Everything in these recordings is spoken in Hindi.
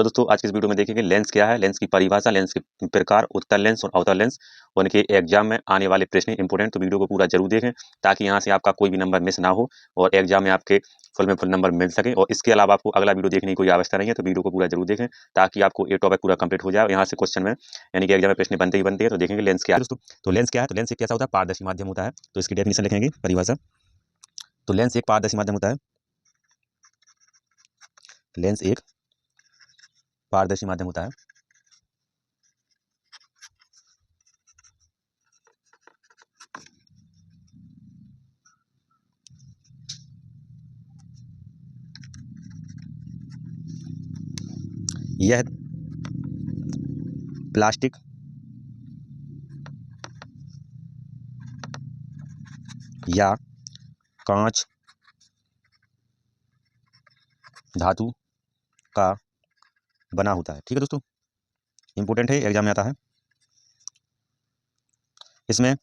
तो दोस्तों आज की इस वीडियो में देखेंगे लेंस क्या है, लेंस की परिभाषा, लेंस के प्रकार, उत्तल लेंस और अवतल लेंस और इनके एग्जाम में आने वाले प्रश्न इंपोर्टेंट। तो वीडियो को पूरा जरूर देखें ताकि यहाँ से आपका कोई भी नंबर मिस ना हो और एग्जाम में आपके फुल में फुल नंबर मिल सके। और इसके अलावा आपको अगला वीडियो देखने की कोई आवश्यकता नहीं है, तो वीडियो को पूरा जरूर देखें ताकि आपको ये टॉपिक पूरा कंप्लीट हो जाए। यहाँ से क्वेश्चन में यानी कि एग्जाम में प्रश्न बनते ही बनते हैं। तो देखेंगे लेंस क्या है दोस्तों। तो लेंस क्या है, तो लेंस एक कैसा होता है, पारदर्शी माध्यम होता है। तो इसकी डेफिनेशन लिखेंगे, परिभाषा। तो लेंस एक पारदर्शी माध्यम होता है। लेंस एक पारदर्शी माध्यम होता है। यह प्लास्टिक या कांच, धातु का बना होता है। ठीक है दोस्तों, इंपोर्टेंट है, एग्जाम में आता है। इसमें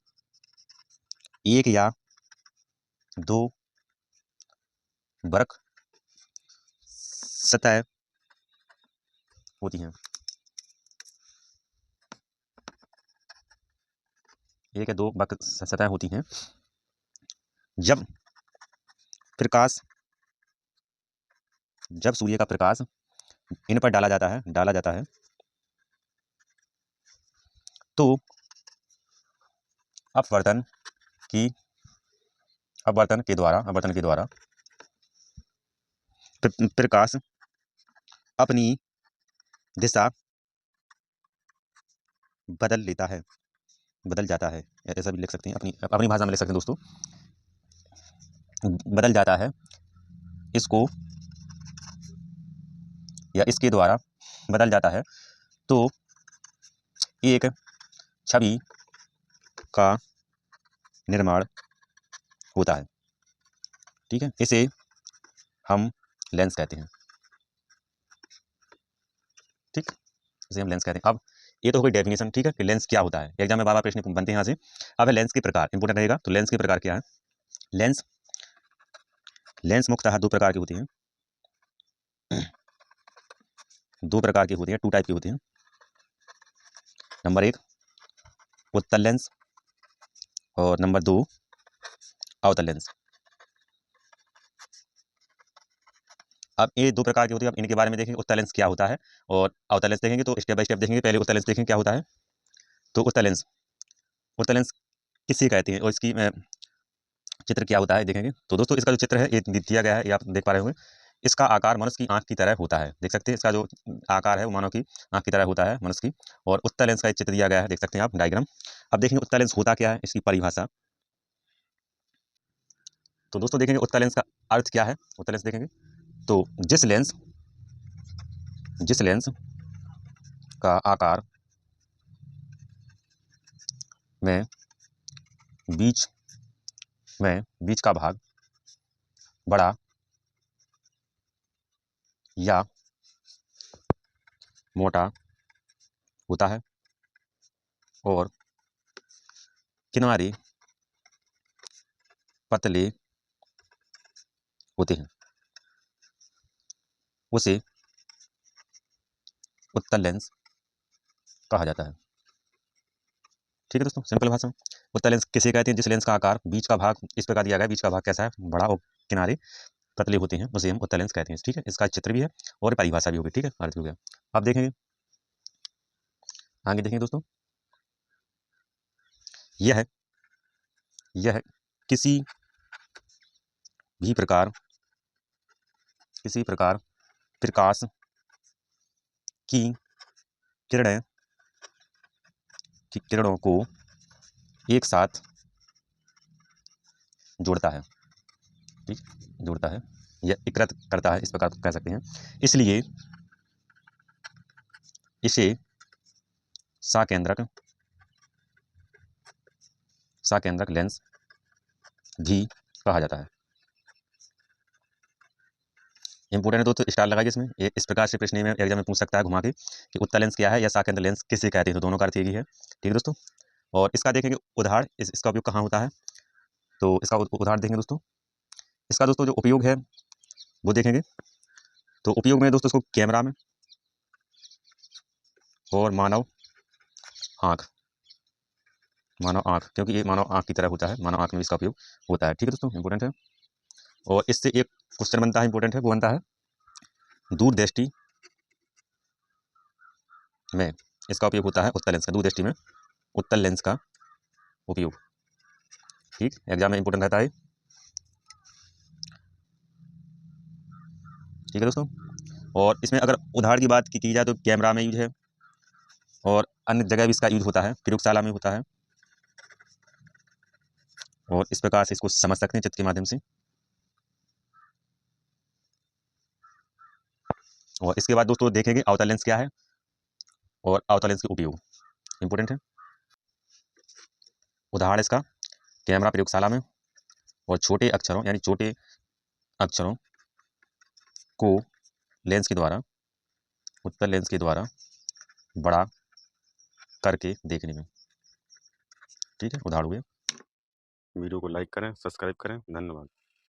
एक या दो बरक सतह होती हैं। एक या दो बरक सतह होती हैं। जब प्रकाश, जब सूर्य का प्रकाश इन पर डाला जाता है तो अपवर्तन के द्वारा प्रकाश अपनी दिशा बदल जाता है। ऐसा भी लिख सकते हैं, अपनी भाषा में लिख सकते हैं दोस्तों, बदल जाता है। इसको या इसके द्वारा बदल जाता है तो एक छवि का निर्माण होता है। ठीक है, इसे हम लेंस कहते हैं। ठीक, इसे हम लेंस कहते हैं। अब ये तो हो गई डेफिनेशन, ठीक है, कि लेंस क्या होता है। एग्जाम में बार-बार प्रश्न बनते हैं यहाँ से। अब है लेंस के प्रकार, इंपोर्टेंट रहेगा। तो लेंस के प्रकार क्या है। लेंस मुख्यतः दो प्रकार की होती हैं। टू टाइप की होती हैं। नंबर एक उत्तल लेंस और नंबर दो अवतल लेंस। अब ये दो प्रकार की होती है। अब इनके बारे में देखेंगे, उत्तल लेंस क्या होता है और अवतल लेंस देखेंगे। तो स्टेप बाय स्टेप देखेंगे। पहले उत्तल लेंस देखेंगे क्या होता है। तो उत्तल लेंस किसे कहते हैं और इसकी चित्र क्या होता है देखेंगे। तो दोस्तों इसका जो चित्र है ये दिया गया है, ये आप देख पा रहे होंगे। इसका आकार मनुष्य की आंख की तरह होता है, देख सकते हैं। इसका जो आकार है वो मानव की आंख की तरह होता है, मनुष्य की। और उत्तल लेंस का एक चित्र दिया गया है, देख सकते हैं आप डायग्राम। अब देखेंगे उत्तल लेंस होता क्या है, इसकी परिभाषा। तो दोस्तों देखेंगे उत्तल लेंस का अर्थ क्या है। उत्तल लेंस देखेंगे तो जिस लेंस का आकार में बीच का भाग बड़ा या मोटा होता है और किनारे पतले होते हैं, उसे उत्तल लेंस कहा जाता है। ठीक है दोस्तों, सिंपल भाषा। उत्तल लेंस किसे कहते हैं, जिस लेंस का आकार, बीच का भाग इस प्रकार दिया गया है, बीच का भाग कैसा है, बड़ा, और किनारे पतले होते हैं, उसे हम उत्तल लेंस कहते हैं। ठीक है, इसका चित्र भी है और परिभाषा भी होगी। ठीक है, अर्थ भी हो गया। अब देखेंगे, आगे देखेंगे दोस्तों। यह किसी भी प्रकार प्रकाश की किरणों को एक साथ जोड़ता है। ठीक, जोड़ता है या एकत्र करता है, इस प्रकार कह सकते हैं। इसलिए इसे साकेंद्रक लेंस भी कहा जाता है। इंपोर्टेंट है दोस्तों, स्टार लगाइए इसमें। इस प्रकार से प्रश्न में एग्जाम में पूछ सकता है घुमा के कि उत्तल लेंस क्या है या साकेंद्र लेंस किसे कहते हैं। तो दोनों का अर्थ एक ही है। ठीक है दोस्तों, और इसका देखेंगे उदाहरण, इसका उपयोग कहाँ होता है। तो इसका उदाहरण देखेंगे दोस्तों। इसका दोस्तों जो उपयोग है वो देखेंगे। तो उपयोग में दोस्तों इसको कैमरा में, और मानव आँख, मानव आँख, क्योंकि ये मानव आँख की तरह होता है, मानव आँख में इसका उपयोग होता है। ठीक है दोस्तों, इंपॉर्टेंट है। और इससे एक क्वेश्चन बनता है, इंपॉर्टेंट है, वो बनता है दूरदृष्टि में इसका उपयोग होता है उत्तल लेंस का, दूरदृष्टि में उत्तल लेंस का उपयोग। ठीक, एग्जाम में इंपॉर्टेंट रहता है। ठीक है दोस्तों, और इसमें अगर उदाहरण की बात की जाए तो कैमरा में यूज है और अन्य जगह भी इसका यूज होता है, प्रयोगशाला में होता है। और इस प्रकार से इसको समझ सकते हैं चित्र के माध्यम से। और इसके बाद दोस्तों देखेंगे अवतल लेंस क्या है और अवतल लेंस के उपयोग, इंपॉर्टेंट है। उदाहरण इसका कैमरा प्रयोगशाला में, और छोटे अक्षरों यानी छोटे अक्षरों को लेंस के द्वारा, उत्तल लेंस के द्वारा बड़ा करके देखने में। ठीक है, उदाहरण हुए। वीडियो को लाइक करें, सब्सक्राइब करें, धन्यवाद।